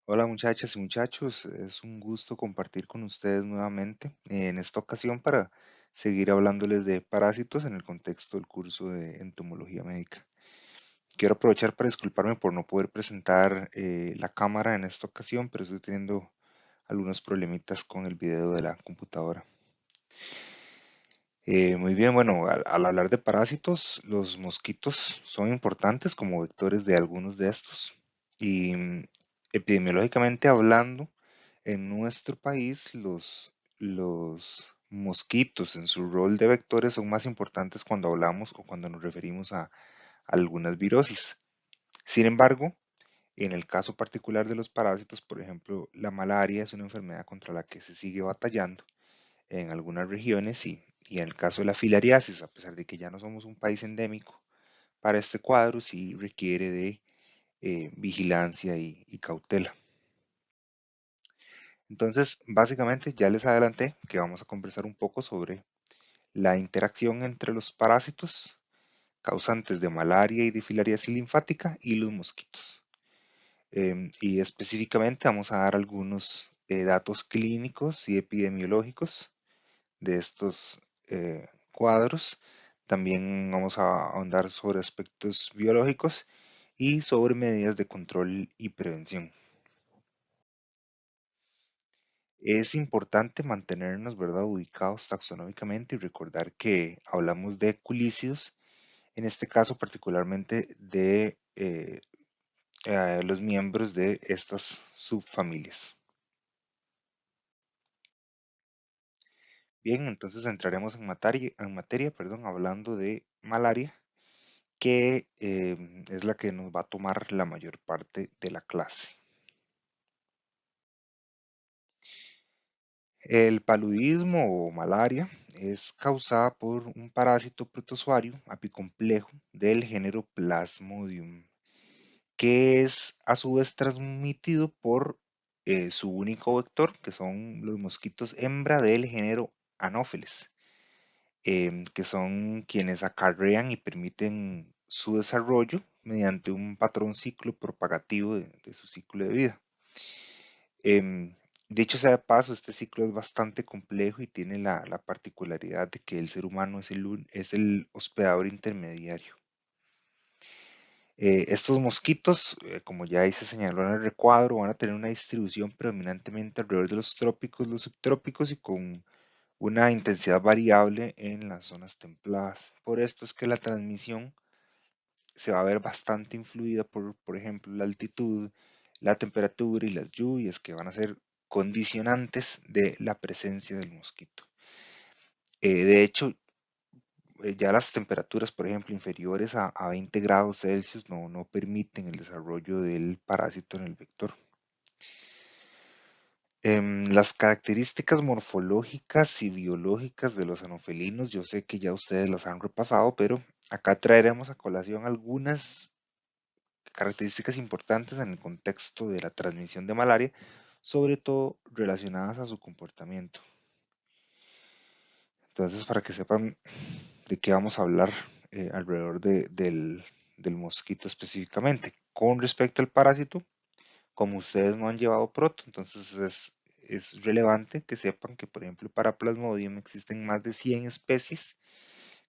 Hola muchachas y muchachos, es un gusto compartir con ustedes nuevamente, en esta ocasión para seguir hablándoles de parásitos en el contexto del curso de entomología médica. Quiero aprovechar para disculparme por no poder presentar la cámara en esta ocasión, pero estoy teniendo algunos problemitas con el video de la computadora. Muy bien, bueno, al hablar de parásitos, los mosquitos son importantes como vectores de algunos de estos y epidemiológicamente hablando, en nuestro país, los mosquitos en su rol de vectores son más importantes cuando hablamos o cuando nos referimos a algunas virosis. Sin embargo, en el caso particular de los parásitos, por ejemplo, la malaria es una enfermedad contra la que se sigue batallando en algunas regiones y en el caso de la filariasis, a pesar de que ya no somos un país endémico, para este cuadro sí requiere de vigilancia y cautela. Entonces, básicamente ya les adelanté que vamos a conversar un poco sobre la interacción entre los parásitos causantes de malaria y de filariasis linfática y los mosquitos. Y específicamente vamos a dar algunos datos clínicos y epidemiológicos de estos cuadros. También vamos a ahondar sobre aspectos biológicos y sobre medidas de control y prevención. Es importante mantenernos, ¿verdad?, ubicados taxonómicamente y recordar que hablamos de culícidos, en este caso particularmente de los miembros de estas subfamilias. Bien, entonces entraremos en materia, hablando de malaria, que es la que nos va a tomar la mayor parte de la clase. El paludismo o malaria es causada por un parásito protozoario apicomplejo del género Plasmodium, que es a su vez transmitido por su único vector, que son los mosquitos hembra del género Anopheles, que son quienes acarrean y permiten su desarrollo mediante un patrón ciclo propagativo de su ciclo de vida. Dicho sea de paso, este ciclo es bastante complejo y tiene la particularidad de que el ser humano es el hospedador intermediario. Estos mosquitos, como ya ahí se señaló en el recuadro, van a tener una distribución predominantemente alrededor de los trópicos, los subtrópicos y con una intensidad variable en las zonas templadas. Por esto es que la transmisión se va a ver bastante influida por ejemplo, la altitud, la temperatura y las lluvias que van a ser condicionantes de la presencia del mosquito. De hecho, ya las temperaturas, por ejemplo, inferiores a 20 grados Celsius no permiten el desarrollo del parásito en el vector. Las características morfológicas y biológicas de los anofelinos, yo sé que ya ustedes las han repasado, pero acá traeremos a colación algunas características importantes en el contexto de la transmisión de malaria, sobre todo relacionadas a su comportamiento. Entonces, para que sepan de qué vamos a hablar alrededor del mosquito específicamente. Con respecto al parásito, como ustedes no han llevado proto, entonces es relevante que sepan que, por ejemplo, para Plasmodium existen más de 100 especies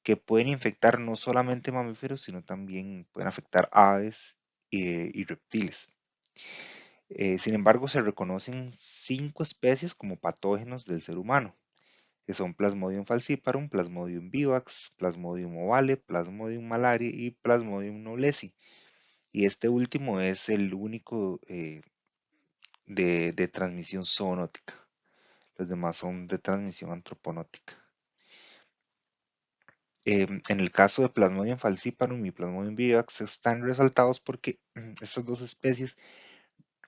que pueden infectar no solamente mamíferos, sino también pueden afectar aves y reptiles. Sin embargo, se reconocen 5 especies como patógenos del ser humano, que son Plasmodium falciparum, Plasmodium vivax, Plasmodium ovale, Plasmodium malaria y Plasmodium knowlesi. Y este último es el único de transmisión zoonótica. Los demás son de transmisión antroponótica. En el caso de Plasmodium falciparum y Plasmodium vivax están resaltados porque estas dos especies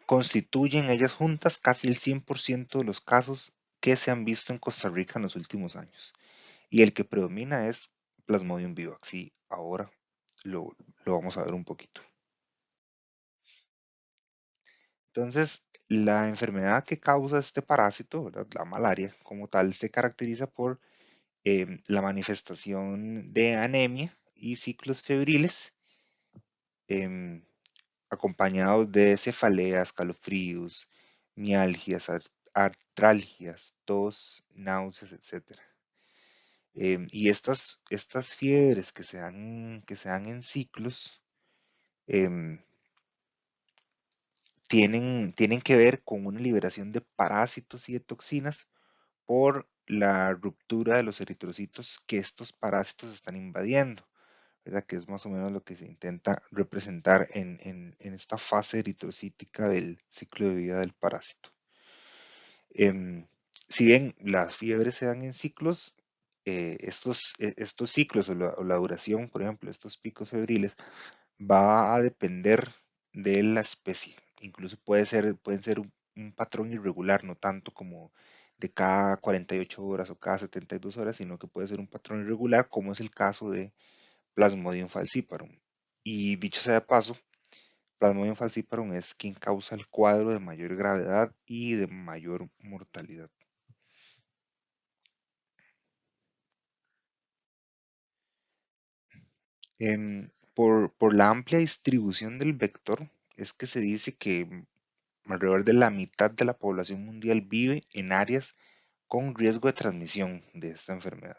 constituyen ellas juntas casi el 100% de los casos que se han visto en Costa Rica en los últimos años. Y el que predomina es Plasmodium vivax. Y ahora lo vamos a ver un poquito. Entonces, la enfermedad que causa este parásito, ¿verdad?, la malaria como tal, se caracteriza por la manifestación de anemia y ciclos febriles, em, acompañados de cefaleas, calofríos, mialgias, artralgias, tos, náuseas, etcétera. Y estas fiebres que se dan en ciclos em, tienen que ver con una liberación de parásitos y de toxinas por la ruptura de los eritrocitos que estos parásitos están invadiendo, ¿verdad? Que es más o menos lo que se intenta representar en esta fase eritrocítica del ciclo de vida del parásito. Em, si bien las fiebres se dan en ciclos, estos ciclos o la duración, por ejemplo, estos picos febriles, va a depender de la especie. Incluso pueden ser un patrón irregular, no tanto como de cada 48 horas o cada 72 horas, sino que puede ser un patrón irregular, como es el caso de Plasmodium falciparum. Y dicho sea de paso, Plasmodium falciparum es quien causa el cuadro de mayor gravedad y de mayor mortalidad. Por la amplia distribución del vector, es que se dice que alrededor de la mitad de la población mundial vive en áreas con riesgo de transmisión de esta enfermedad.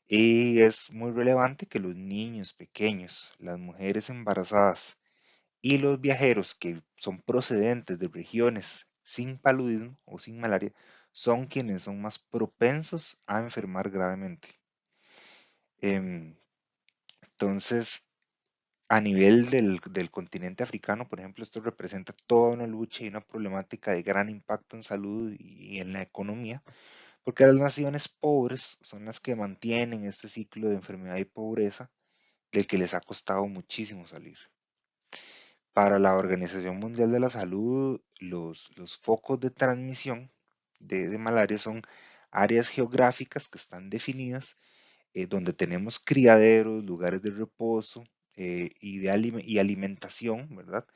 Y es muy relevante que los niños pequeños, las mujeres embarazadas y los viajeros que son procedentes de regiones sin paludismo o sin malaria son quienes son más propensos a enfermar gravemente. Em, Entonces, a nivel del continente africano, por ejemplo, esto representa toda una lucha y una problemática de gran impacto en salud y en la economía, porque las naciones pobres son las que mantienen este ciclo de enfermedad y pobreza del que les ha costado muchísimo salir. Para la Organización Mundial de la Salud, los focos de transmisión de malaria son áreas geográficas que están definidas, donde tenemos criaderos, lugares de reposo y alimentación, ¿verdad?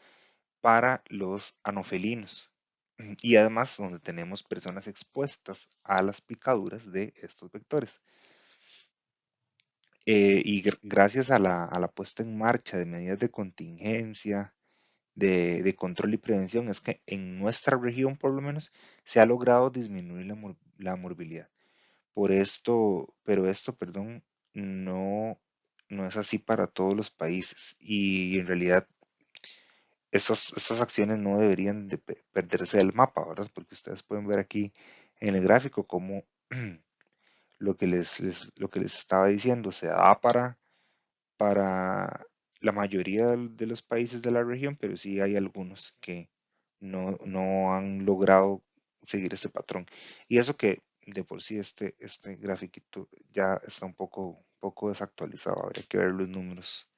Para los anofelinos. Y además donde tenemos personas expuestas a las picaduras de estos vectores. Y gracias a la puesta en marcha de medidas de contingencia, de control y prevención, es que en nuestra región por lo menos se ha logrado disminuir la morbilidad. Pero esto, perdón, no, no es así para todos los países. Y en realidad estas acciones no deberían de perderse del mapa, ¿verdad? Porque ustedes pueden ver aquí en el gráfico cómo lo que les estaba diciendo se da para la mayoría de los países de la región, pero sí hay algunos que no han logrado seguir este patrón. Y eso que de por sí este grafiquito ya está un poco desactualizado, habría que ver los números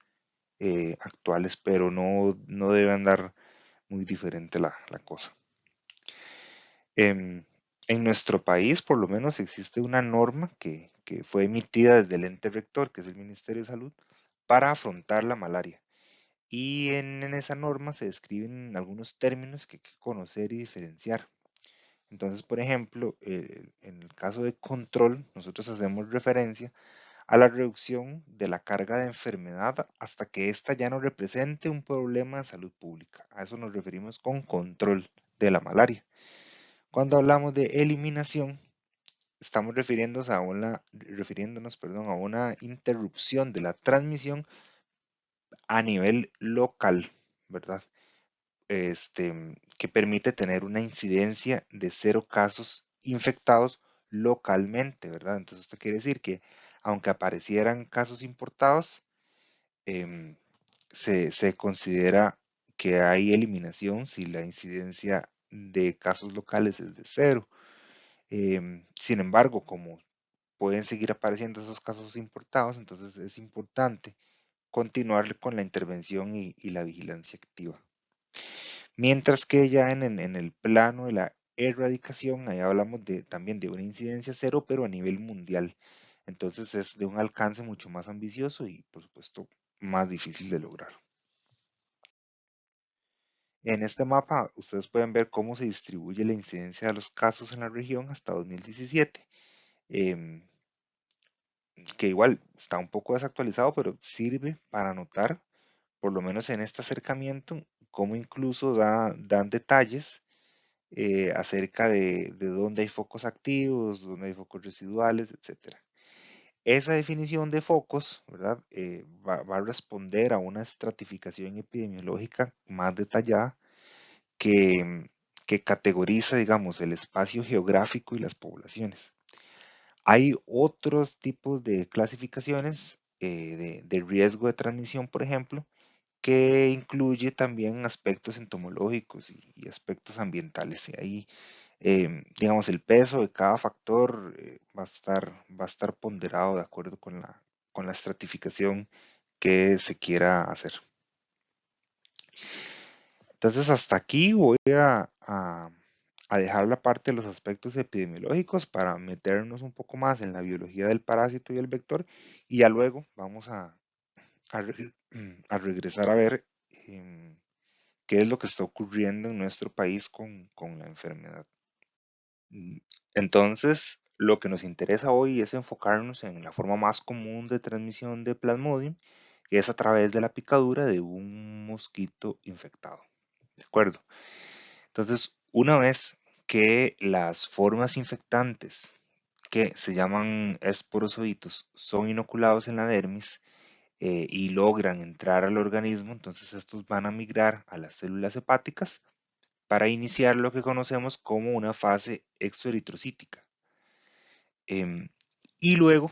actuales, pero no debe andar muy diferente la cosa. Em, en nuestro país, por lo menos, existe una norma que fue emitida desde el ente rector, que es el Ministerio de Salud, para afrontar la malaria. Y en esa norma se describen algunos términos que hay que conocer y diferenciar. Entonces, por ejemplo, en el caso de control, nosotros hacemos referencia a la reducción de la carga de enfermedad hasta que ésta ya no represente un problema de salud pública. A eso nos referimos con control de la malaria. Cuando hablamos de eliminación, estamos refiriéndonos, perdón, a una interrupción de la transmisión a nivel local, ¿verdad? Que permite tener una incidencia de 0 casos infectados localmente, ¿verdad? Entonces esto quiere decir que aunque aparecieran casos importados, em, se considera que hay eliminación si la incidencia de casos locales es de 0. Sin embargo, como pueden seguir apareciendo esos casos importados, entonces es importante continuar con la intervención y la vigilancia activa. Mientras que ya en el plano de la erradicación, ahí hablamos también de una incidencia 0, pero a nivel mundial. Entonces es de un alcance mucho más ambicioso y, por supuesto, más difícil de lograr. En este mapa ustedes pueden ver cómo se distribuye la incidencia de los casos en la región hasta 2017, em, que igual está un poco desactualizado, pero sirve para notar, por lo menos en este acercamiento, como incluso dan detalles acerca de dónde hay focos activos, dónde hay focos residuales, etcétera. Esa definición de focos, ¿verdad? Va a responder a una estratificación epidemiológica más detallada que, que categoriza, digamos, el espacio geográfico y las poblaciones. Hay otros tipos de clasificaciones de riesgo de transmisión, por ejemplo, que incluye también aspectos entomológicos y aspectos ambientales. Y ahí, digamos, el peso de cada factor va a estar ponderado de acuerdo con la estratificación que se quiera hacer. Entonces, hasta aquí voy a dejar la parte de los aspectos epidemiológicos para meternos un poco más en la biología del parásito y el vector y ya luego vamos a re- a regresar a ver qué es lo que está ocurriendo en nuestro país con la enfermedad. Mm, Entonces, lo que nos interesa hoy es enfocarnos en la forma más común de transmisión de Plasmodium, que es a través de la picadura de un mosquito infectado. ¿De acuerdo? Entonces, una vez que las formas infectantes que se llaman esporozoitos son inoculados en la dermis y logran entrar al organismo, entonces estos van a migrar a las células hepáticas para iniciar lo que conocemos como una fase exoeritrocítica. Em, y luego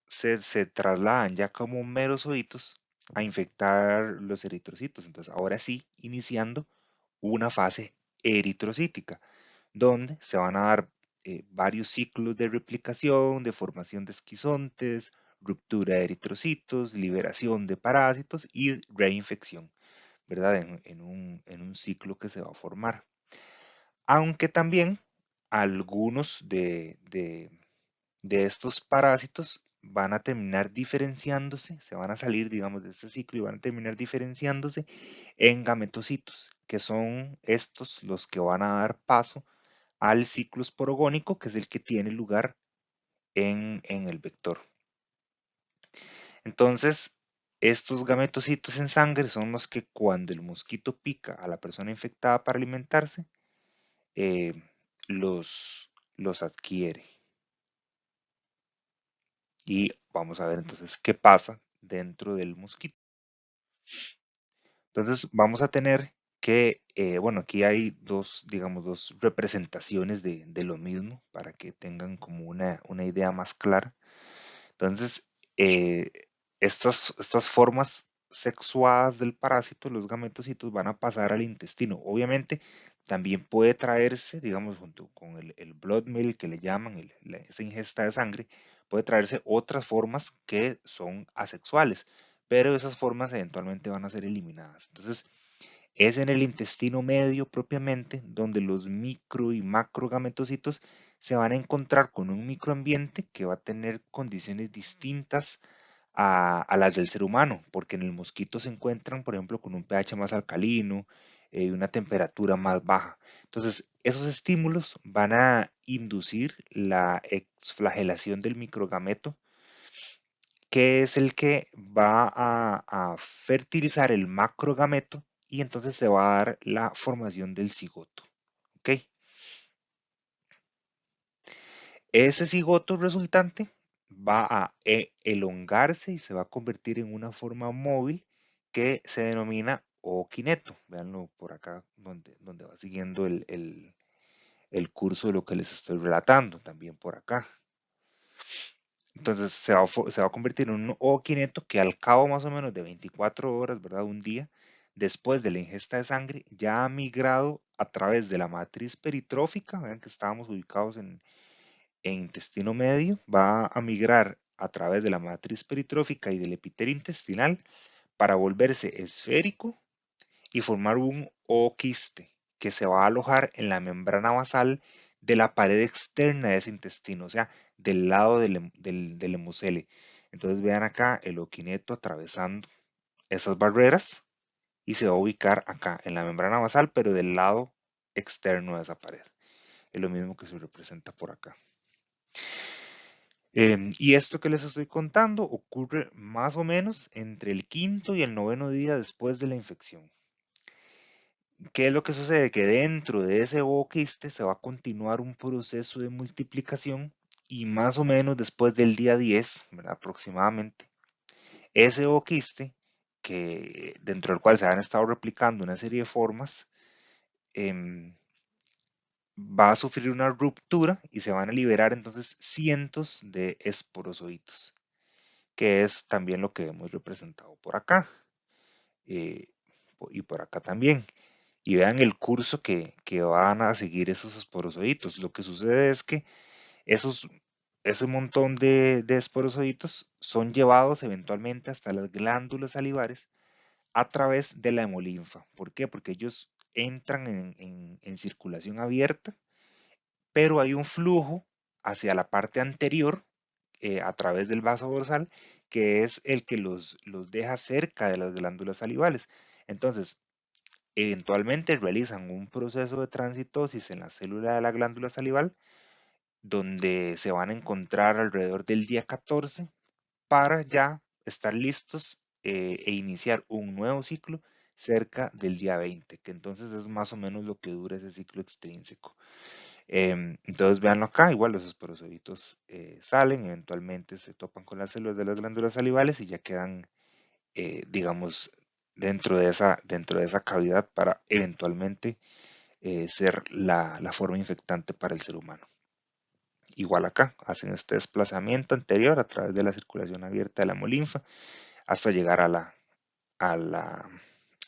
se trasladan ya como merozoitos a infectar los eritrocitos. Entonces, ahora sí, iniciando una fase eritrocítica, donde se van a dar varios ciclos de replicación, de formación de esquizontes, ruptura de eritrocitos, liberación de parásitos y reinfección, ¿verdad? En un ciclo que se va a formar. Aunque también algunos de estos parásitos van a terminar diferenciándose, se van a salir, digamos, de este ciclo y van a terminar diferenciándose en gametocitos, que son estos los que van a dar paso al ciclo esporogónico, que es el que tiene lugar en el vector. Entonces, estos gametocitos en sangre son los que cuando el mosquito pica a la persona infectada para alimentarse, eh, los adquiere. Y vamos a ver entonces qué pasa dentro del mosquito. Entonces vamos a tener que, bueno, aquí hay dos, digamos, dos representaciones de lo mismo para que tengan como una idea más clara. Entonces, eh, estas formas sexuadas del parásito, los gametocitos, van a pasar al intestino. Obviamente, también puede traerse, digamos, junto con el blood meal que le llaman, esa ingesta de sangre, puede traerse otras formas que son asexuales, pero esas formas eventualmente van a ser eliminadas. Entonces, es en el intestino medio propiamente donde los micro y macro gametocitos se van a encontrar con un microambiente que va a tener condiciones distintas a las del ser humano, porque en el mosquito se encuentran, por ejemplo, con un pH más alcalino y una temperatura más baja. Entonces, esos estímulos van a inducir la exflagelación del microgameto, que es el que va a fertilizar el macrogameto y entonces se va a dar la formación del cigoto. ¿Ok? Ese cigoto resultante va a elongarse y se va a convertir en una forma móvil que se denomina oquineto. Veanlo por acá donde va siguiendo el curso de lo que les estoy relatando, también por acá. Entonces se va a convertir en un oquineto que al cabo más o menos de 24 horas, ¿verdad? Un día después de la ingesta de sangre, ya ha migrado a través de la matriz peritrófica, vean que estábamos ubicados en intestino medio, va a migrar a través de la matriz peritrófica y del epitelio intestinal para volverse esférico y formar un oquiste que se va a alojar en la membrana basal de la pared externa de ese intestino, o sea, del lado del hemocele. Entonces vean acá el oquineto atravesando esas barreras y se va a ubicar acá en la membrana basal, pero del lado externo de esa pared. Es lo mismo que se representa por acá. Y esto que les estoy contando ocurre más o menos entre el quinto y el noveno día después de la infección. ¿Qué es lo que sucede? Que dentro de ese ooquiste se va a continuar un proceso de multiplicación y más o menos después del día 10, ¿verdad? Aproximadamente, ese ooquiste, que dentro del cual se han estado replicando una serie de formas, em, va a sufrir una ruptura y se van a liberar entonces cientos de esporozoitos, que es también lo que hemos representado por acá eh, y por acá también. Y vean el curso que van a seguir esos esporozoitos. Lo que sucede es que esos, ese montón de esporozoitos son llevados eventualmente hasta las glándulas salivares a través de la hemolinfa. ¿Por qué? Porque ellos entran en circulación abierta, pero hay un flujo hacia la parte anterior a través del vaso dorsal, que es el que los deja cerca de las glándulas salivales. Entonces, eventualmente realizan un proceso de transitosis en la célula de la glándula salival, donde se van a encontrar alrededor del día 14 para ya estar listos e iniciar un nuevo ciclo cerca del día 20, que entonces es más o menos lo que dura ese ciclo extrínseco. Entonces veanlo acá, igual los esporozoitos salen, eventualmente se topan con las células de las glándulas salivales y ya quedan, digamos, dentro de esa cavidad para eventualmente ser la forma infectante para el ser humano. Igual acá, hacen este desplazamiento anterior a través de la circulación abierta de la hemolinfa hasta llegar a, la, a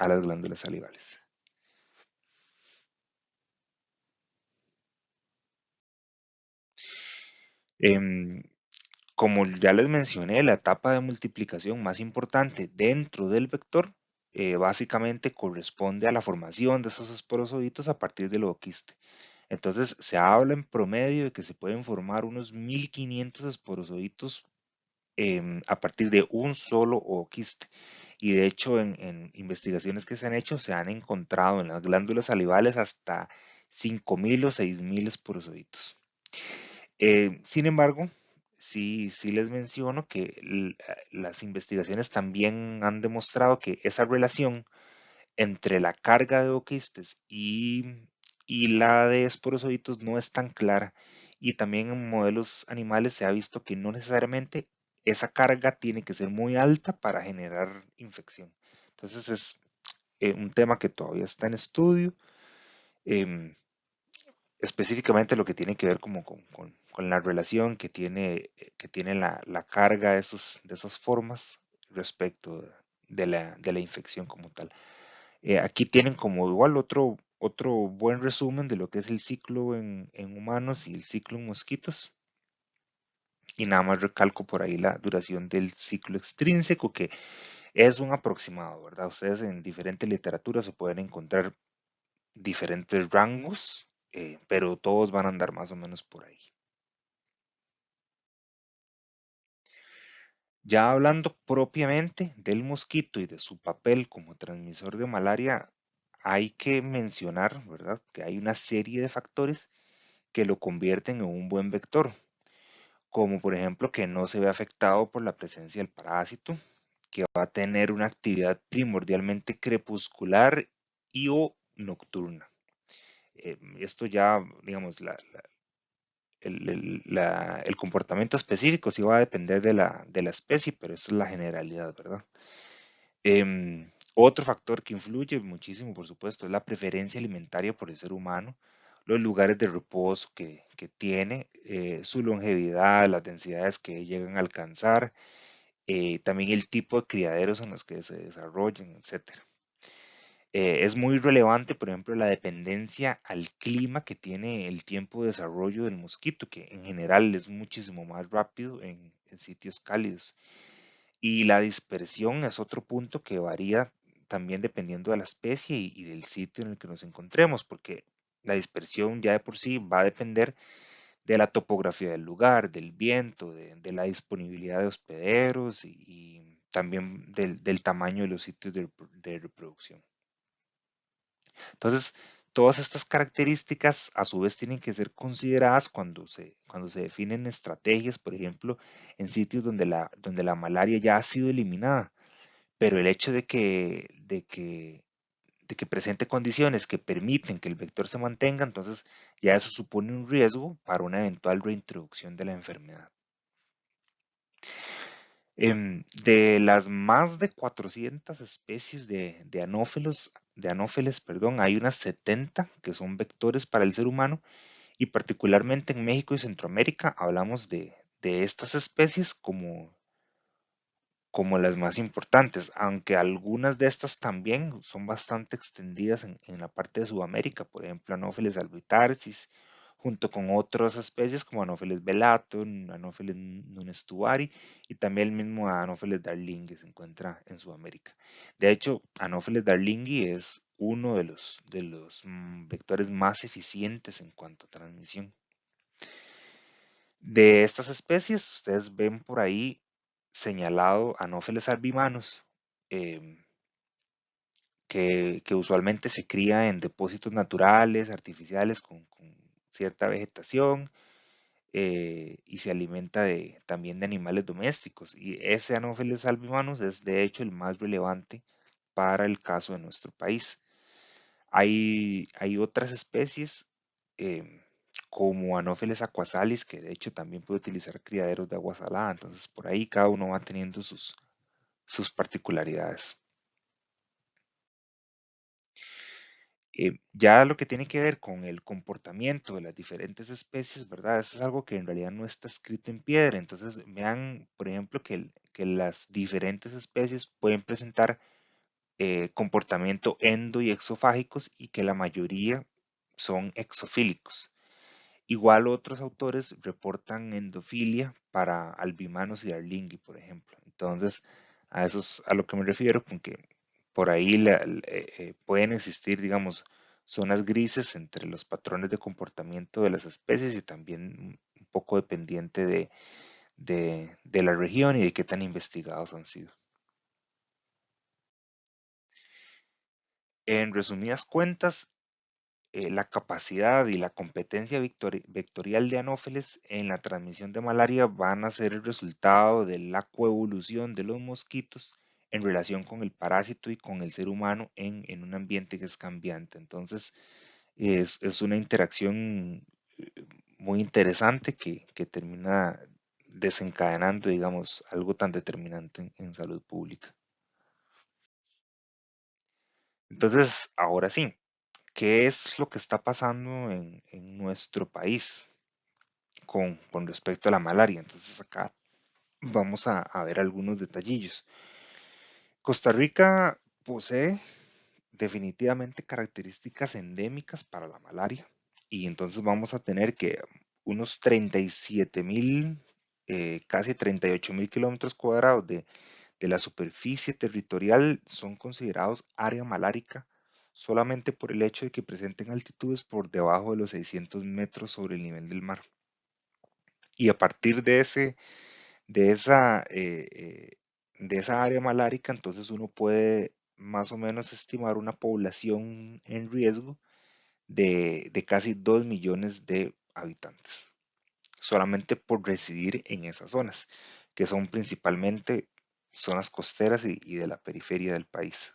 las glándulas salivales. Em, Como ya les mencioné, la etapa de multiplicación más importante dentro del vector básicamente corresponde a la formación de esos esporozoitos a partir del ooquiste. Entonces se habla en promedio de que se pueden formar unos 1500 esporozoitos a partir de un solo ooquiste. Y de hecho en investigaciones que se han hecho se han encontrado en las glándulas salivales hasta 5000 o 6000 esporozoitos. Sin embargo, sí les menciono que las investigaciones también han demostrado que esa relación entre la carga de oquistes y la de esporozoitos no es tan clara. Y también en modelos animales se ha visto que no necesariamente esa carga tiene que ser muy alta para generar infección. Entonces es un tema que todavía está en estudio. em, Específicamente lo que tiene que ver como con la relación que tiene la carga de esas formas respecto de la infección como tal. Aquí tienen como igual otro buen resumen de lo que es el ciclo en humanos y el ciclo en mosquitos. Y nada más recalco por ahí la duración del ciclo extrínseco, que es un aproximado, ¿verdad? Ustedes en diferentes literaturas se pueden encontrar diferentes rangos, pero todos van a andar más o menos por ahí. Ya hablando propiamente del mosquito y de su papel como transmisor de malaria, hay que mencionar, ¿verdad?, que hay una serie de factores que lo convierten en un buen vector, como por ejemplo que no se ve afectado por la presencia del parásito, que va a tener una actividad primordialmente crepuscular y o nocturna. Esto ya, digamos, el comportamiento específico sí va a depender de la especie, pero esa es la generalidad, ¿verdad? Otro factor que influye muchísimo, por supuesto, es la preferencia alimentaria por el ser humano, los lugares de reposo que tiene, su longevidad, las densidades que llegan a alcanzar, también el tipo de criaderos en los que se desarrollan, etcétera. Es muy relevante, por ejemplo, la dependencia al clima que tiene el tiempo de desarrollo del mosquito, que en general es muchísimo más rápido en sitios cálidos. Y la dispersión es otro punto que varía también dependiendo de la especie y del sitio en el que nos encontremos, porque la dispersión ya de por sí va a depender de la topografía del lugar, del viento, de la disponibilidad de hospederos y también del tamaño de los sitios de reproducción. Entonces, todas estas características a su vez tienen que ser consideradas cuando se definen estrategias, por ejemplo, en sitios donde la malaria ya ha sido eliminada. Pero el hecho de que presente condiciones que permiten que el vector se mantenga, entonces ya eso supone un riesgo para una eventual reintroducción de la enfermedad. De las más de 400 especies de anófeles, perdón, hay unas 70 que son vectores para el ser humano y particularmente en México y Centroamérica hablamos de estas especies como las más importantes, aunque algunas de estas también son bastante extendidas en la parte de Sudamérica, por ejemplo, Anopheles albitarsis, junto con otras especies como Anopheles velatum, Anopheles nunestuari y también el mismo Anopheles darlingui se encuentra en Sudamérica. De hecho, Anopheles darlingui es uno de los vectores más eficientes en cuanto a transmisión. De estas especies, ustedes ven por ahí señalado Anopheles albimanus, em, que usualmente se cría en depósitos naturales, artificiales, con cierta vegetación, y se alimenta también de animales domésticos. Y ese Anopheles albimanus es de hecho el más relevante para el caso de nuestro país. Hay otras especies em, como Anopheles aquasalis, que de hecho también puede utilizar criaderos de agua salada. Entonces, por ahí cada uno va teniendo sus particularidades. Ya lo que tiene que ver con el comportamiento de las diferentes especies, ¿verdad? Eso es algo que en realidad no está escrito en piedra. Entonces, vean, por ejemplo, que las diferentes especies pueden presentar comportamiento endo y exofágicos y que la mayoría son exofílicos. Igual otros autores reportan endofilia para albimanos y darlingui, por ejemplo. Entonces, a eso es a lo que me refiero con que por ahí pueden existir, digamos, zonas grises entre los patrones de comportamiento de las especies y también un poco dependiente de la región y de qué tan investigados han sido. En resumidas cuentas, la capacidad y la competencia vectorial de Anófeles en la transmisión de malaria van a ser el resultado de la coevolución de los mosquitos en relación con el parásito y con el ser humano en un ambiente que es cambiante. Entonces, es una interacción muy interesante que termina desencadenando, digamos, algo tan determinante en salud pública. Entonces, ahora sí, ¿qué es lo que está pasando en nuestro país con respecto a la malaria? Entonces acá vamos a ver algunos detallillos. Costa Rica posee definitivamente características endémicas para la malaria y entonces vamos a tener que unos 37.000, casi 38.000 kilómetros cuadrados de la superficie territorial son considerados área malárica solamente por el hecho de que presenten altitudes por debajo de los 600 metros sobre el nivel del mar. Y a partir de esa, de esa área malárica, entonces uno puede más o menos estimar una población en riesgo de casi 2 millones de habitantes, solamente por residir en esas zonas, que son principalmente zonas costeras y de la periferia del país.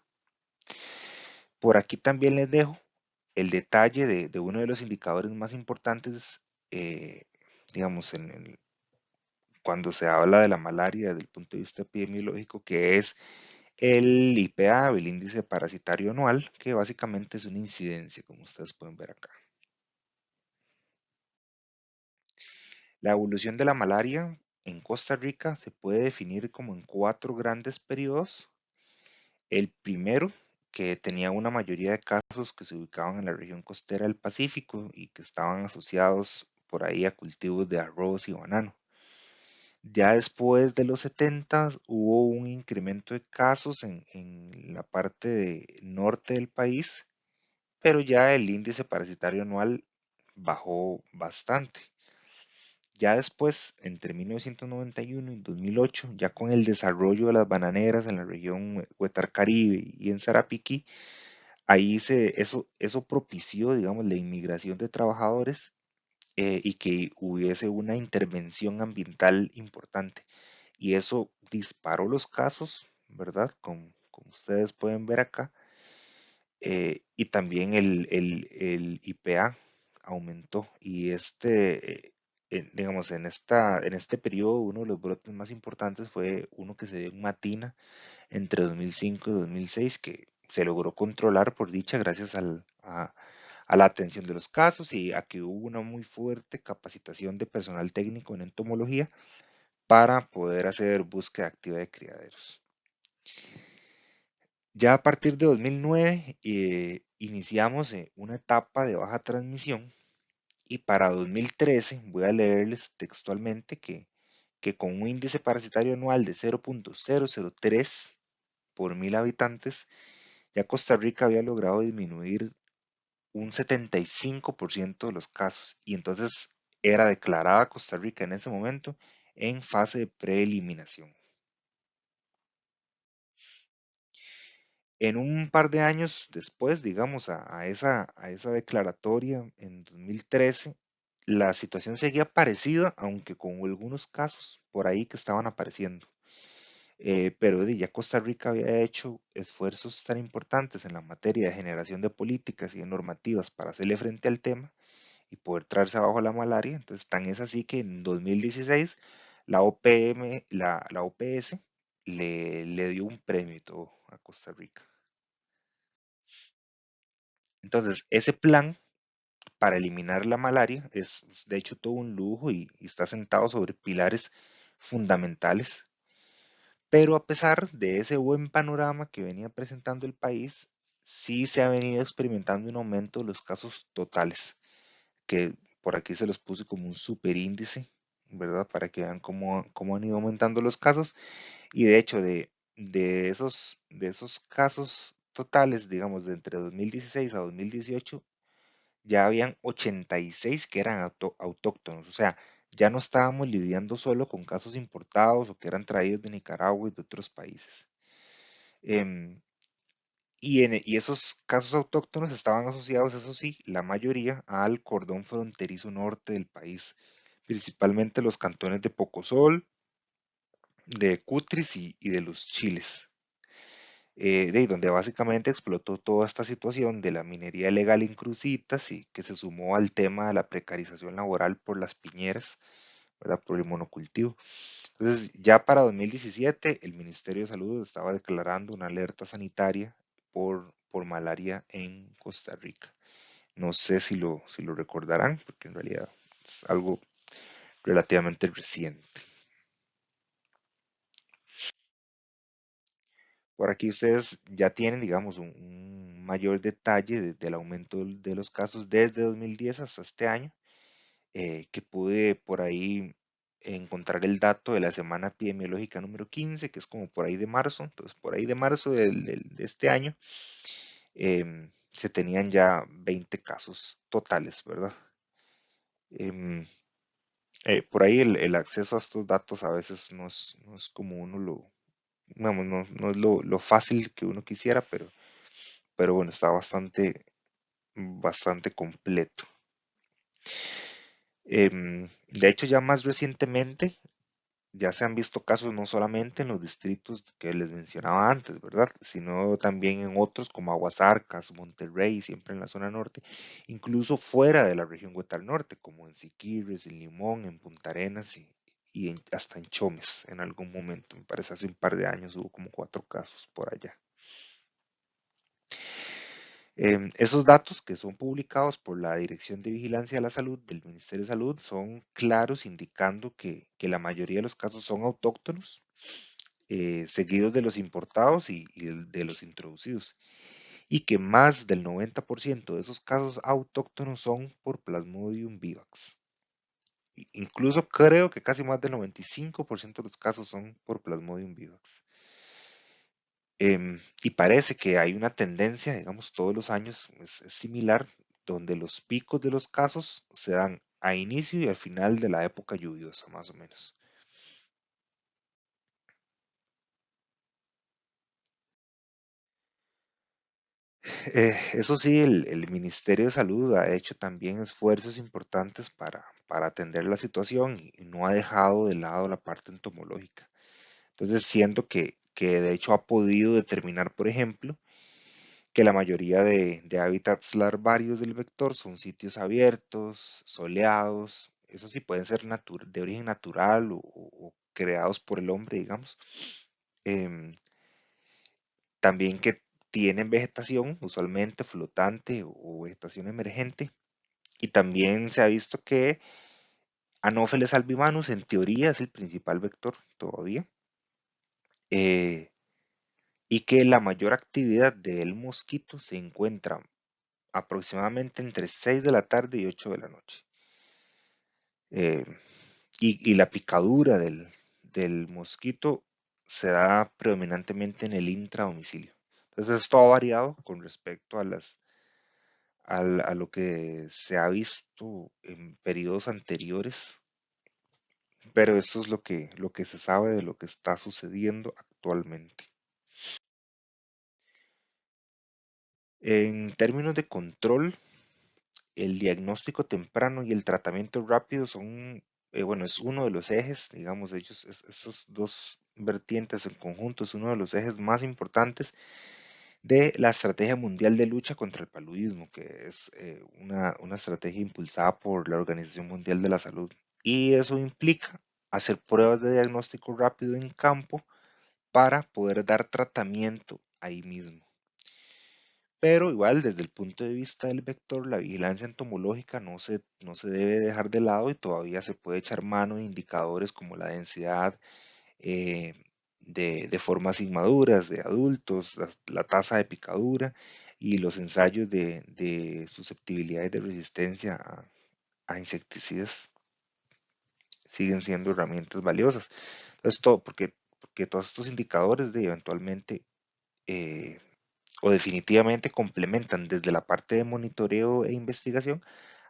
Por aquí también les dejo el detalle de uno de los indicadores más importantes, eh, digamos, cuando se habla de la malaria desde el punto de vista epidemiológico, que es el IPA, el índice parasitario anual, que básicamente es una incidencia, como ustedes pueden ver acá. La evolución de la malaria en Costa Rica se puede definir como en cuatro grandes periodos. El primero, que tenía una mayoría de casos que se ubicaban en la región costera del Pacífico y que estaban asociados por ahí a cultivos de arroz y banano. Ya después de los 70 hubo un incremento de casos en la norte del país, pero ya el índice parasitario anual bajó bastante. Ya después, entre 1991 y 2008, ya con el desarrollo de las bananeras en la región Huetar Caribe y en Sarapiquí, eso propició, digamos, la inmigración de trabajadores, y que hubiese una intervención ambiental importante. Y eso disparó los casos, ¿verdad? Como ustedes pueden ver acá, y también el IPA aumentó. Y digamos, en este periodo, uno de los brotes más importantes fue uno que se dio en Matina entre 2005 y 2006, que se logró controlar por dicha gracias a la atención de los casos y a que hubo una muy fuerte capacitación de personal técnico en entomología para poder hacer búsqueda activa de criaderos. Ya a partir de 2009 iniciamos una etapa de baja transmisión y para 2013 voy a leerles textualmente que con un índice parasitario anual de 0.003 por 1000 habitantes, ya Costa Rica había logrado disminuir un 75% de los casos y entonces era declarada Costa Rica en ese momento en fase de preeliminación. En un par de años después, digamos, a esa declaratoria en 2013, la situación seguía parecida, aunque con algunos casos por ahí que estaban apareciendo. Pero ya Costa Rica había hecho esfuerzos tan importantes en la materia de generación de políticas y de normativas para hacerle frente al tema y poder traerse abajo la malaria. Entonces, tan es así que en 2016 la OPM, la OPS le dio un premio y todo a Costa Rica. Entonces, ese plan para eliminar la malaria es de hecho todo un lujo y está sentado sobre pilares fundamentales. Pero a pesar de ese buen panorama que venía presentando el país, sí se ha venido experimentando un aumento de los casos totales, que por aquí se los puse como un superíndice, ¿verdad? Para que vean cómo han ido aumentando los casos. Y de hecho, de esos casos totales, digamos, de entre 2016 a 2018, ya habían 86 que eran autóctonos, o sea, ya no estábamos lidiando solo con casos importados o que eran traídos de Nicaragua y de otros países. Em, y esos casos autóctonos estaban asociados, eso sí, la mayoría al cordón fronterizo norte del país, principalmente los cantones de Pocosol, de Cutris y de los Chiles, de ahí donde básicamente explotó toda esta situación de la minería ilegal en Cruzitas y que se sumó al tema de la precarización laboral por las piñeras, ¿verdad? Por el monocultivo. Entonces, ya para 2017, el Ministerio de Salud estaba declarando una alerta sanitaria por malaria en Costa Rica. No sé si lo recordarán, porque en realidad es algo relativamente reciente. Por aquí ustedes ya tienen, digamos, un mayor detalle del aumento de los casos desde 2010 hasta este año, que pude por ahí encontrar el dato de la semana epidemiológica número 15, que es como por ahí de marzo. Entonces, por ahí de marzo de este año, se tenían ya 20 casos totales, ¿verdad? Em, por ahí el acceso a estos datos a veces no es como uno vamos, no es lo fácil que uno quisiera, pero bueno, está bastante completo. De hecho, ya más recientemente, ya se han visto casos no solamente en los distritos que les mencionaba antes, ¿verdad? Sino también en otros como Aguasarcas, Monterrey, siempre en la zona norte, incluso fuera de la región Huetar Norte, como en Siquirres, en Limón, en Punta Arenas hasta en Chomes en algún momento. Me parece hace un par de años hubo como 4 casos por allá. Esos datos que son publicados por la Dirección de Vigilancia de la Salud del Ministerio de Salud son claros indicando que la mayoría de los casos son autóctonos, seguidos de los importados y de los introducidos, y que más del 90% de esos casos autóctonos son por Plasmodium vivax. Incluso creo que casi más del 95% de los casos son por Plasmodium vivax. Y parece que hay una tendencia, digamos, todos los años es similar, donde los picos de los casos se dan a inicio y al final de la época lluviosa, más o menos. Eso sí, el Ministerio de Salud ha hecho también esfuerzos importantes para atender la situación y no ha dejado de lado la parte entomológica. Entonces, siento que de hecho ha podido determinar, por ejemplo, que la mayoría de hábitats larvarios del vector son sitios abiertos, soleados, eso sí pueden ser de origen natural o creados por el hombre, digamos. Em, También que tienen vegetación, usualmente flotante o vegetación emergente. Y también se ha visto que Anopheles albimanus en teoría es el principal vector todavía. eh, y que la mayor actividad del mosquito se encuentra aproximadamente entre 6 de la tarde y 8 de la noche. Eh, y la picadura del mosquito se da predominantemente en el intradomicilio. Entonces esto ha variado con respecto a lo que se ha visto en periodos anteriores, pero eso es lo que se sabe de lo que está sucediendo actualmente. En términos de control, el diagnóstico temprano y el tratamiento rápido son, bueno, es uno de los ejes, digamos, esas dos vertientes en conjunto es uno de los ejes más importantes de la Estrategia Mundial de Lucha contra el Paludismo, que es una estrategia impulsada por la Organización Mundial de la Salud. Y eso implica hacer pruebas de diagnóstico rápido en campo para poder dar tratamiento ahí mismo. Pero igual, desde el punto de vista del vector, la vigilancia entomológica no se debe dejar de lado y todavía se puede echar mano de indicadores como la densidad eh, de formas inmaduras de adultos, la tasa de picadura y los ensayos de susceptibilidad y de resistencia a insecticidas siguen siendo herramientas valiosas. Entonces, porque todos estos indicadores eventualmente eh, o definitivamente complementan desde la parte de monitoreo e investigación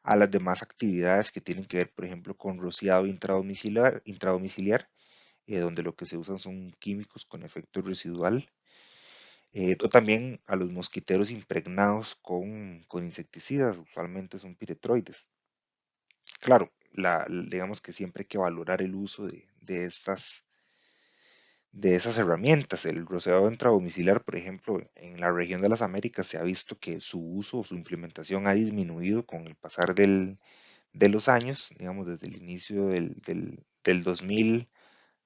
a las demás actividades que tienen que ver, por ejemplo, con rociado intradomiciliar, donde lo que se usan son químicos con efecto residual, o también a los mosquiteros impregnados con insecticidas, usualmente son piretroides. Claro, digamos que siempre hay que valorar el uso de esas herramientas. El rociado intradomiciliar, por ejemplo, en la región de las Américas se ha visto que su uso o su implementación ha disminuido con el pasar de los años, digamos, desde el inicio del 2000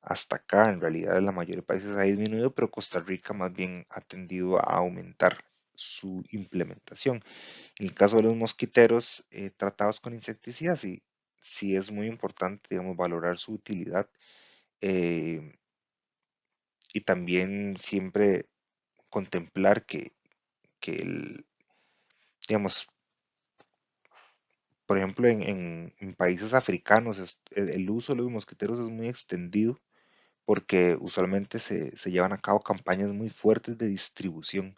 hasta acá. En realidad, en la mayoría de países ha disminuido, pero Costa Rica más bien ha tendido a aumentar su implementación. En el caso de los mosquiteros tratados con insecticidas, sí es muy importante, digamos, valorar su utilidad. eh, y también siempre contemplar que digamos, por ejemplo, en países africanos el uso de los mosquiteros es muy extendido porque usualmente se llevan a cabo campañas muy fuertes de distribución.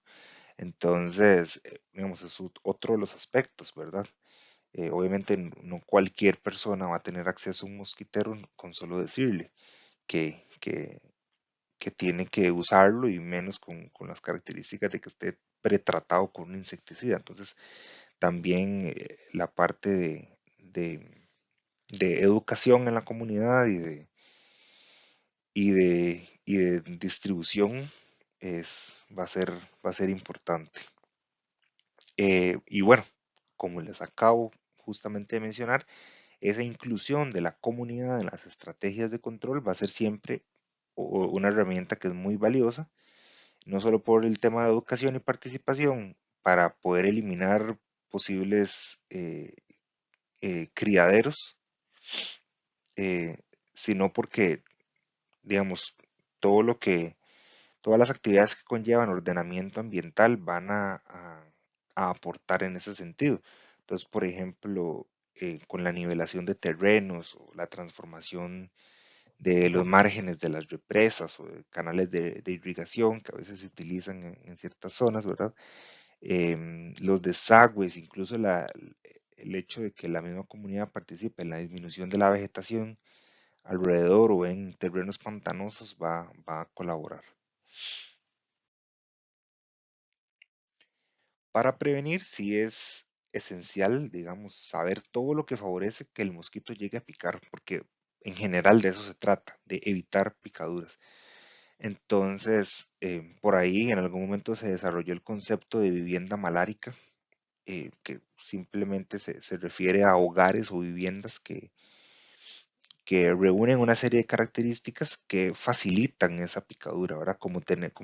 Entonces, digamos, es otro de los aspectos, ¿verdad? Obviamente no cualquier persona va a tener acceso a un mosquitero con solo decirle que, que, que tiene que usarlo y menos con las características de que esté pretratado con un insecticida. Entonces, también la parte de educación en la comunidad y de distribución va a ser importante. Y bueno, como les acabo justamente de mencionar, esa inclusión de la comunidad en las estrategias de control va a ser siempre una herramienta que es muy valiosa, no solo por el tema de educación y participación, para poder eliminar posibles criaderos, eh, sino porque, digamos, todo lo que, todas las actividades que conllevan ordenamiento ambiental van a aportar en ese sentido. Entonces, por ejemplo, con la nivelación de terrenos o la transformación de los márgenes de las represas o de canales de irrigación que a veces se utilizan en ciertas zonas, ¿verdad? Los desagües, incluso el hecho de que la misma comunidad participe en la disminución de la vegetación alrededor o en terrenos pantanosos va a colaborar. Para prevenir, sí es esencial, digamos, saber todo lo que favorece que el mosquito llegue a picar, porque en general de eso se trata, de evitar picaduras. Entonces, por ahí en algún momento se desarrolló el concepto de vivienda malárica, que simplemente se refiere a hogares o viviendas que reúnen una serie de características que facilitan esa picadura, ¿verdad? Como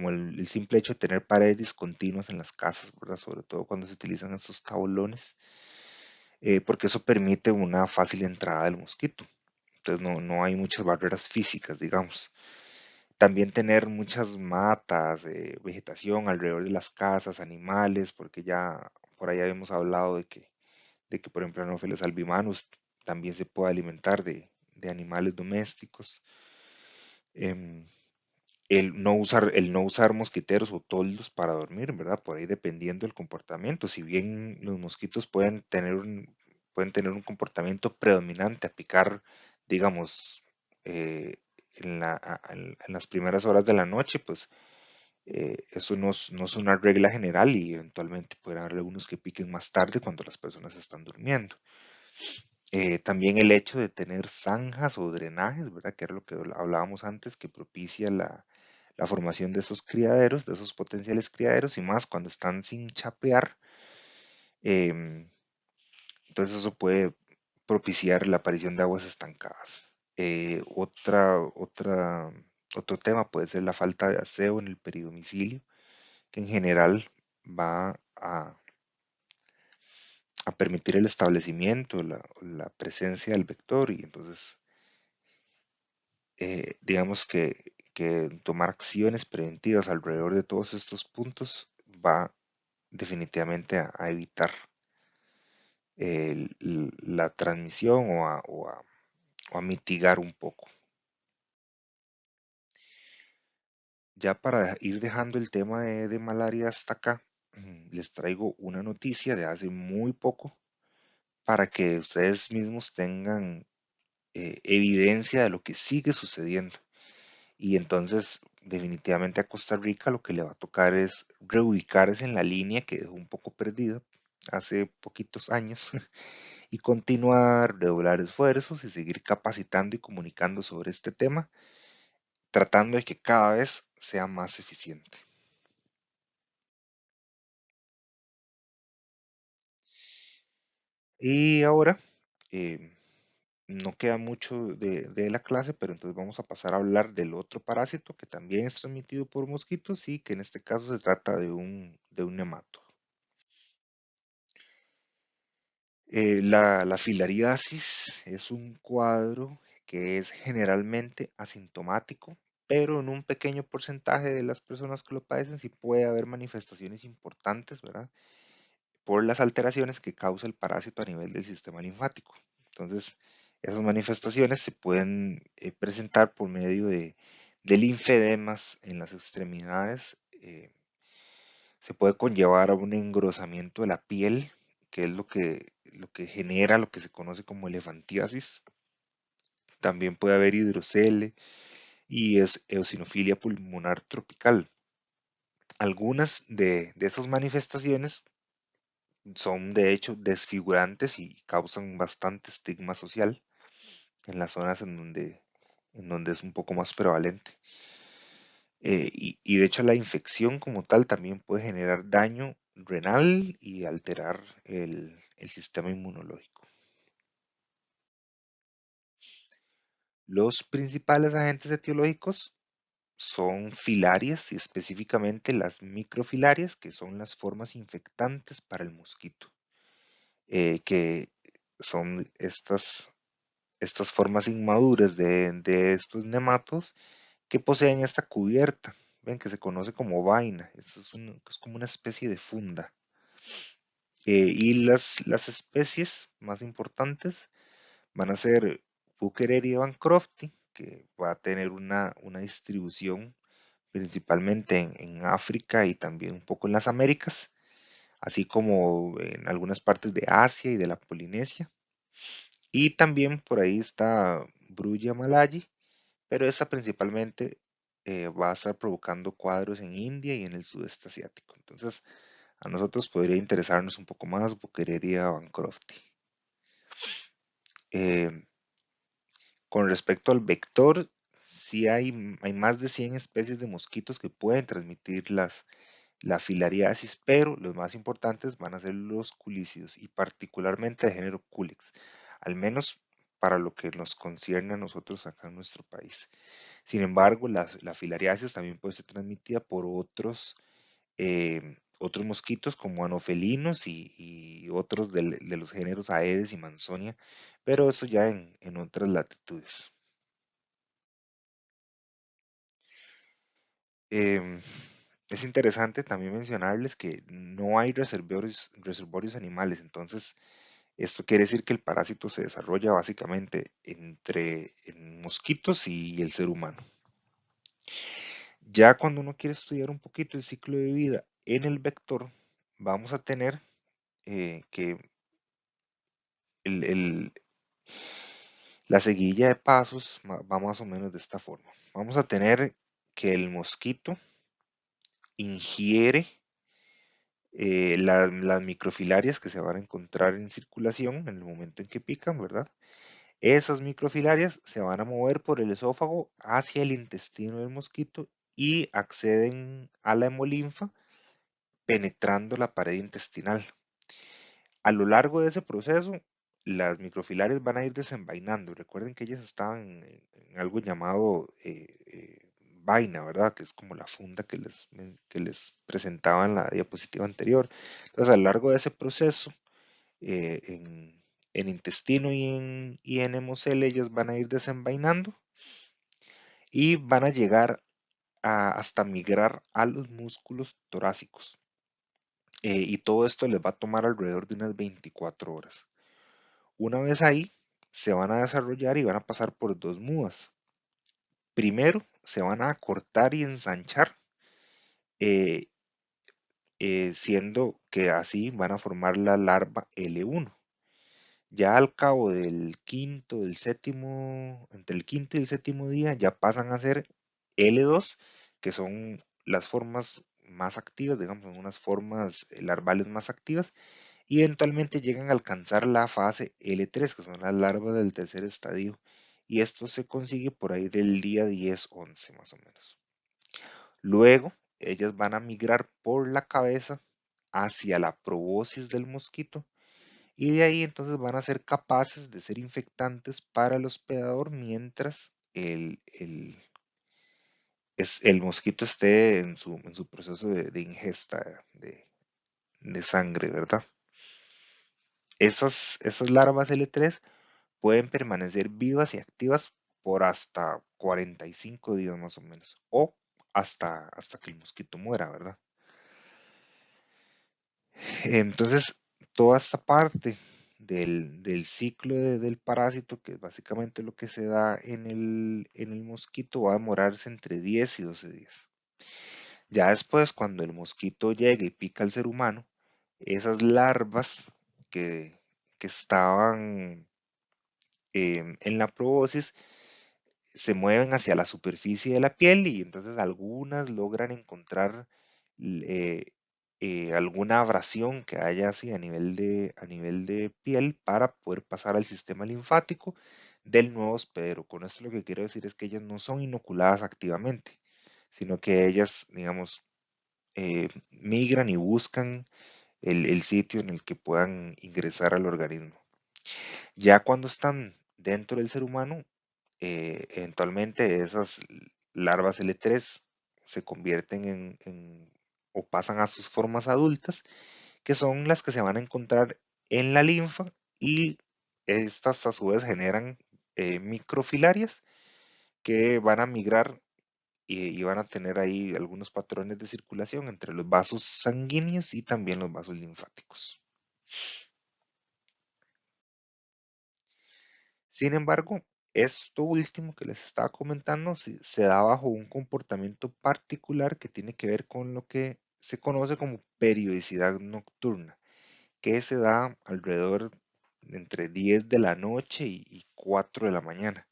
el simple hecho de tener paredes discontinuas en las casas, ¿verdad? Sobre todo cuando se utilizan estos tablones, porque eso permite una fácil entrada del mosquito. Entonces no hay muchas barreras físicas, digamos. También tener muchas matas, vegetación alrededor de las casas, animales, porque ya por ahí habíamos hablado de que por ejemplo Anopheles albimanus también se puede alimentar de animales domésticos. Em, el no usar mosquiteros o toldos para dormir, ¿verdad? Por ahí dependiendo del comportamiento. Si bien los mosquitos pueden tener un comportamiento predominante a picar, digamos, eh, en las primeras horas de la noche, pues eso no es una regla general y eventualmente pueden haber algunos que piquen más tarde cuando las personas están durmiendo. También el hecho de tener zanjas o drenajes, ¿verdad? Que era lo que hablábamos antes, que propicia la formación de esos criaderos, de esos potenciales criaderos, y más cuando están sin chapear. em, entonces eso puede propiciar la aparición de aguas estancadas. Otro tema puede ser la falta de aseo en el peridomicilio, que en general va a permitir el establecimiento, la presencia del vector, y entonces digamos que tomar acciones preventivas alrededor de todos estos puntos va definitivamente a evitar la transmisión o a mitigar un poco. Ya para ir dejando el tema de malaria hasta acá, les traigo una noticia de hace muy poco para que ustedes mismos tengan evidencia de lo que sigue sucediendo. Y entonces, definitivamente a Costa Rica lo que le va a tocar es reubicarse en la línea que dejó un poco perdida hace poquitos años y continuar, redoblar esfuerzos y seguir capacitando y comunicando sobre este tema, tratando de que cada vez sea más eficiente. Y ahora, eh, no queda mucho de la clase, pero entonces vamos a pasar a hablar del otro parásito que también es transmitido por mosquitos y que en este caso se trata de un nemato. La filariasis es un cuadro que es generalmente asintomático, pero en un pequeño porcentaje de las personas que lo padecen sí puede haber manifestaciones importantes, ¿verdad? Por las alteraciones que causa el parásito a nivel del sistema linfático. Entonces, esas manifestaciones se pueden presentar por medio de linfedemas en las extremidades. Se puede conllevar a un engrosamiento de la piel, que es lo que genera lo que se conoce como elefantiasis. También puede haber hidrocele y eosinofilia pulmonar tropical. Algunas de esas manifestaciones son de hecho desfigurantes y causan bastante estigma social en las zonas en donde es un poco más prevalente. Y de hecho la infección como tal también puede generar daño renal y alterar el sistema inmunológico. Los principales agentes etiológicos son filarias y específicamente las microfilarias, que son las formas infectantes para el mosquito, que son estas formas inmaduras de estos nematos que poseen esta cubierta, ven que se conoce como vaina, es como una especie de funda. Y las especies más importantes van a ser Buckereria bancrofti, que va a tener una distribución principalmente en África y también un poco en las Américas, así como en algunas partes de Asia y de la Polinesia. Y también por ahí está Brulla malayi, pero esa principalmente va a estar provocando cuadros en India y en el sudeste asiático. Entonces, a nosotros podría interesarnos un poco más Buckereria bancrofti. Eh, con respecto al vector, sí hay más de 100 especies de mosquitos que pueden transmitir la filariasis, pero los más importantes van a ser los culícidos y particularmente de género Culex, al menos para lo que nos concierne a nosotros acá en nuestro país. Sin embargo, la filariasis también puede ser transmitida por otros mosquitos como anofelinos y otros de los géneros Aedes y Mansonia, pero eso ya en otras latitudes. Em, es interesante también mencionarles que no hay reservorios animales, entonces esto quiere decir que el parásito se desarrolla básicamente entre en mosquitos y el ser humano. Ya cuando uno quiere estudiar un poquito el ciclo de vida en el vector, vamos a tener que el, la seguilla de pasos va más o menos de esta forma. Vamos a tener que el mosquito ingiere las microfilarias que se van a encontrar en circulación en el momento en que pican, ¿verdad? Esas microfilarias se van a mover por el esófago hacia el intestino del mosquito y acceden a la hemolinfa penetrando la pared intestinal. A lo largo de ese proceso, las microfilarias van a ir desenvainando. Recuerden que ellas estaban en algo llamado vaina, ¿verdad? Que es como la funda que les presentaba en la diapositiva anterior. Entonces, a lo largo de ese proceso, en intestino y en hemocele, ellas van a ir desenvainando y van a llegar hasta migrar a los músculos torácicos. Y todo esto les va a tomar alrededor de unas 24 horas. Una vez ahí, se van a desarrollar y van a pasar por dos mudas. Primero, se van a cortar y ensanchar, eh, siendo que así van a formar la larva L1. Ya al cabo del séptimo, entre el quinto y el séptimo día, ya pasan a ser L2, que son las formas más activas, digamos, unas formas larvales más activas, y eventualmente llegan a alcanzar la fase L3, que son las larvas del tercer estadio, y esto se consigue por ahí del día 10-11 más o menos. Luego, ellas van a migrar por la cabeza hacia la proboscis del mosquito, y de ahí entonces van a ser capaces de ser infectantes para el hospedador mientras el mosquito esté en su proceso de ingesta de sangre, ¿verdad? Esas larvas L3 pueden permanecer vivas y activas por hasta 45 días más o menos, o hasta que el mosquito muera, ¿verdad? Entonces, toda esta parte del ciclo del parásito, que es básicamente lo que se da en el mosquito, va a demorarse entre 10 y 12 días. Ya después, cuando el mosquito llega y pica al ser humano, esas larvas que estaban en la proboscis se mueven hacia la superficie de la piel y entonces algunas logran encontrar eh, alguna abrasión que haya así a nivel de piel para poder pasar al sistema linfático del nuevo hospedero. Con esto lo que quiero decir es que ellas no son inoculadas activamente, sino que ellas, digamos, migran y buscan el sitio en el que puedan ingresar al organismo. Ya cuando están dentro del ser humano, eventualmente esas larvas L3 se convierten o pasan a sus formas adultas, que son las que se van a encontrar en la linfa y estas a su vez generan microfilarias que van a migrar y van a tener ahí algunos patrones de circulación entre los vasos sanguíneos y también los vasos linfáticos. Sin embargo, esto último que les estaba comentando se da bajo un comportamiento particular que tiene que ver con lo que se conoce como periodicidad nocturna, que se da alrededor entre 10 de la noche y 4 de la mañana.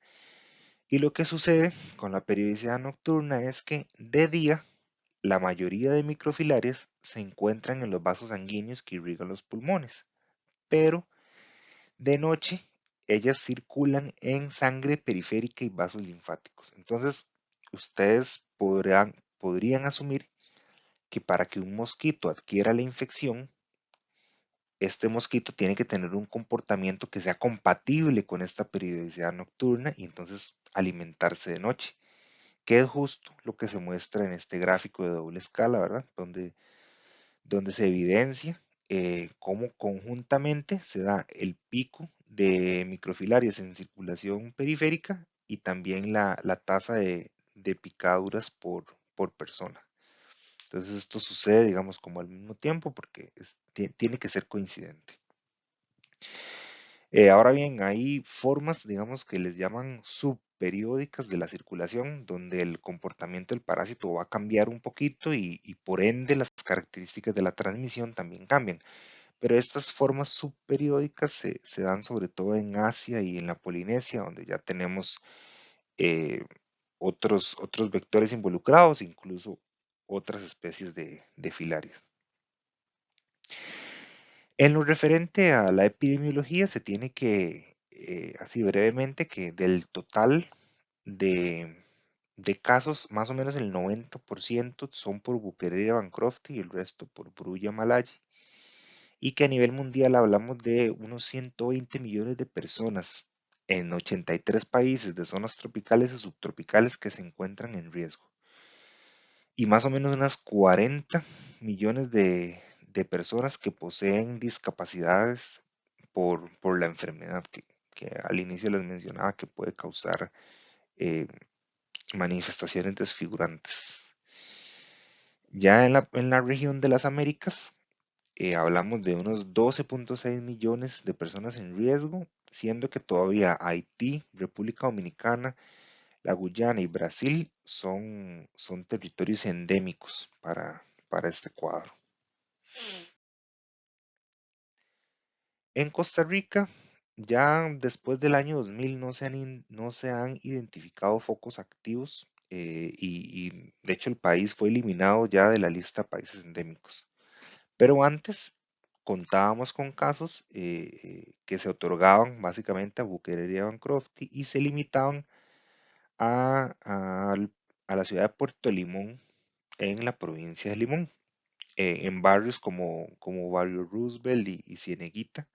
Y lo que sucede con la periodicidad nocturna es que de día la mayoría de microfilarias se encuentran en los vasos sanguíneos que irrigan los pulmones, pero de noche, ellas circulan en sangre periférica y vasos linfáticos. Entonces, ustedes podrían asumir que para que un mosquito adquiera la infección, este mosquito tiene que tener un comportamiento que sea compatible con esta periodicidad nocturna y entonces alimentarse de noche, que es justo lo que se muestra en este gráfico de doble escala, ¿verdad? Donde se evidencia cómo conjuntamente se da el pico de microfilarias en circulación periférica y también la tasa de picaduras por persona. Entonces esto sucede, digamos, como al mismo tiempo porque tiene que ser coincidente. Ahora bien, hay formas, digamos, que les llaman subperiódicas de la circulación, donde el comportamiento del parásito va a cambiar un poquito y por ende las características de la transmisión también cambian. Pero estas formas subperiódicas se dan sobre todo en Asia y en la Polinesia, donde ya tenemos eh, otros vectores involucrados, incluso otras especies de filarias. En lo referente a la epidemiología, se tiene que, así brevemente, que del total de, de casos, más o menos el 90% son por Buchereria bancrofti y el resto por Brulla malayi, y que a nivel mundial hablamos de unos 120 millones de personas en 83 países de zonas tropicales y subtropicales que se encuentran en riesgo, y más o menos unas 40 millones de personas que poseen discapacidades por la enfermedad que al inicio les mencionaba que puede causar eh, manifestaciones desfigurantes. Ya en la región de las Américas, hablamos de unos 12.6 millones de personas en riesgo, siendo que todavía Haití, República Dominicana, la Guyana y Brasil son territorios endémicos para este cuadro. En Costa Rica, ya después del año 2000 no se han identificado focos activos y de hecho el país fue eliminado ya de la lista de países endémicos. Pero antes contábamos con casos que se otorgaban básicamente a Buchereria bancrofti y se limitaban a la ciudad de Puerto Limón en la provincia de Limón, en barrios como Barrio Roosevelt y Cieneguita.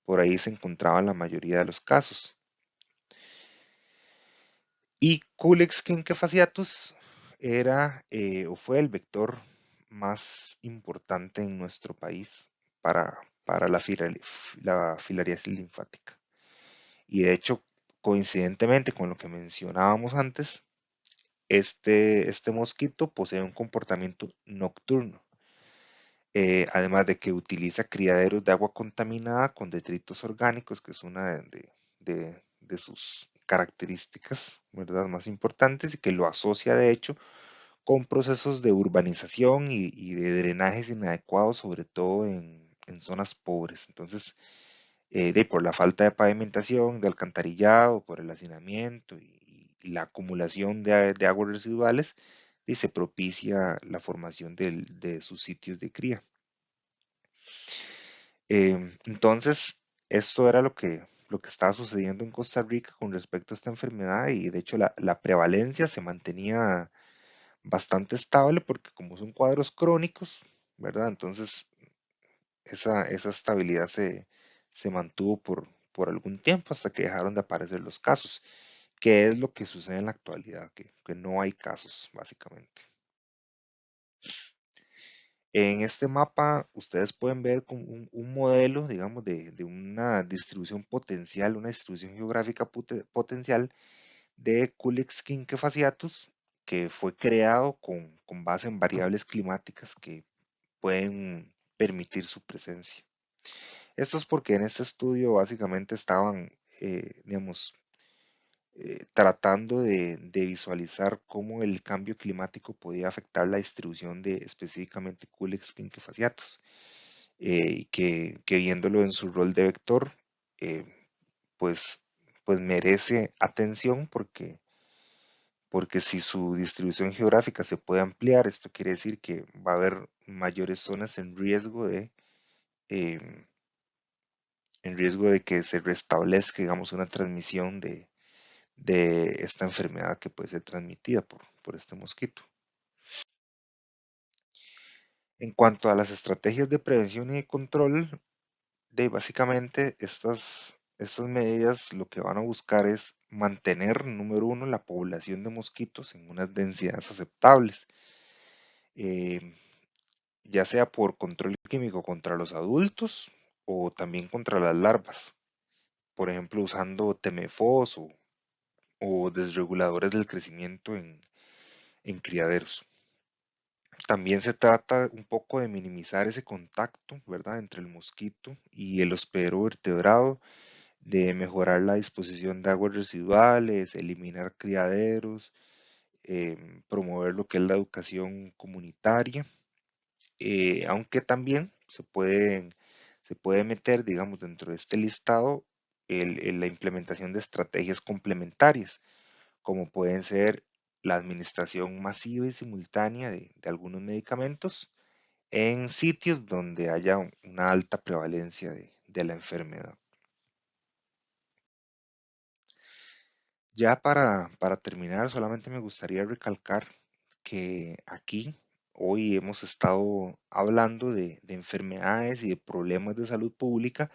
Por ahí se encontraban la mayoría de los casos. Y Culex fasciatus era o fue el vector más importante en nuestro país para la filariasis linfática. Y de hecho, coincidentemente con lo que mencionábamos antes, este mosquito posee un comportamiento nocturno, además de que utiliza criaderos de agua contaminada con detritos orgánicos, que es una de sus características, ¿verdad?, más importantes, y que lo asocia de hecho con procesos de urbanización y de drenajes inadecuados, sobre todo en zonas pobres. Entonces, por la falta de pavimentación, de alcantarillado, por el hacinamiento y la acumulación de aguas residuales, y se propicia la formación de sus sitios de cría. Entonces, esto era lo que estaba sucediendo en Costa Rica con respecto a esta enfermedad y de hecho la prevalencia se mantenía bastante estable porque como son cuadros crónicos, ¿verdad? Entonces, esa estabilidad se mantuvo por algún tiempo hasta que dejaron de aparecer los casos, que es lo que sucede en la actualidad, que no hay casos, básicamente. En este mapa ustedes pueden ver como un modelo, digamos, de una distribución potencial, una distribución geográfica potencial de Culex fasciatus, que fue creado con base en variables climáticas que pueden permitir su presencia. Esto es porque en este estudio básicamente estaban, digamos, tratando de visualizar cómo el cambio climático podía afectar la distribución de específicamente Culex fasciatus, y que viéndolo en su rol de vector, eh, pues, pues merece atención porque si su distribución geográfica se puede ampliar, esto quiere decir que va a haber mayores zonas em, en riesgo de que se restablezca, digamos, una transmisión de esta enfermedad que puede ser transmitida por este mosquito. En cuanto a las estrategias de prevención y de control, básicamente estas medidas lo que van a buscar es mantener, número uno, la población de mosquitos en unas densidades aceptables, eh, ya sea por control químico contra los adultos o también contra las larvas, por ejemplo usando temefos o desreguladores del crecimiento en criaderos. También se trata un poco de minimizar ese contacto, ¿verdad?, entre el mosquito y el hospedero vertebrado, de mejorar la disposición de aguas residuales, eliminar criaderos, promover lo que es la educación comunitaria, aunque también se puede meter, digamos, dentro de este listado la implementación de estrategias complementarias, como pueden ser la administración masiva y simultánea de algunos medicamentos en sitios donde haya una alta prevalencia de la enfermedad. Ya para terminar, solamente me gustaría recalcar que aquí hoy hemos estado hablando de enfermedades y de problemas de salud pública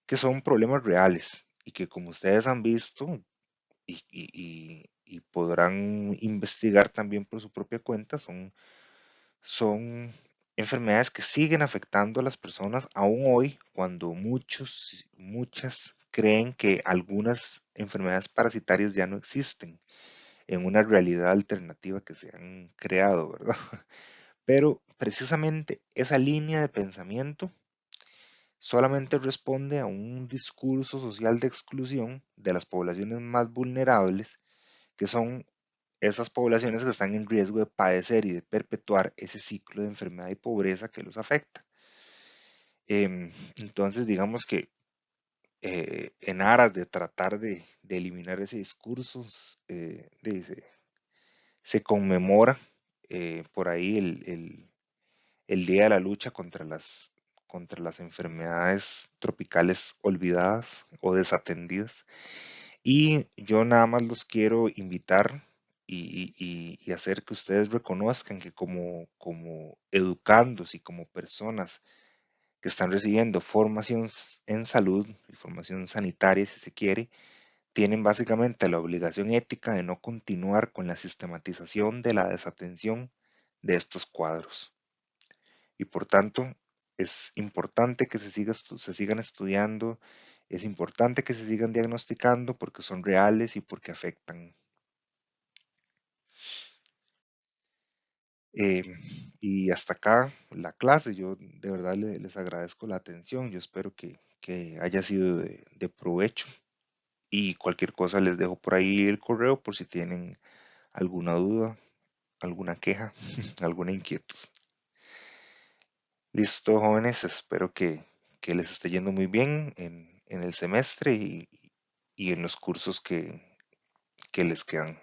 que son problemas reales y que, como ustedes han visto y podrán investigar también por su propia cuenta, son enfermedades que siguen afectando a las personas aún hoy, cuando muchas creen que algunas enfermedades parasitarias ya no existen en una realidad alternativa que se han creado, ¿verdad? Pero precisamente esa línea de pensamiento solamente responde a un discurso social de exclusión de las poblaciones más vulnerables, que son esas poblaciones que están en riesgo de padecer y de perpetuar ese ciclo de enfermedad y pobreza que los afecta. Entonces, digamos que en aras de tratar de eliminar ese discurso, se conmemora por ahí el Día de la Lucha contra las enfermedades tropicales olvidadas o desatendidas. Y yo nada más los quiero invitar y hacer que ustedes reconozcan que como educandos y como personas que están recibiendo formación en salud y formación sanitaria, si se quiere, tienen básicamente la obligación ética de no continuar con la sistematización de la desatención de estos cuadros. Y por tanto, es importante que se sigan estudiando, es importante que se sigan diagnosticando porque son reales y porque afectan. Eh, y hasta acá la clase, yo de verdad les agradezco la atención, yo espero que haya sido de provecho y cualquier cosa les dejo por ahí el correo por si tienen alguna duda, alguna queja, alguna inquietud. Listo, jóvenes, espero que les esté yendo muy bien en el semestre y en los cursos que les quedan.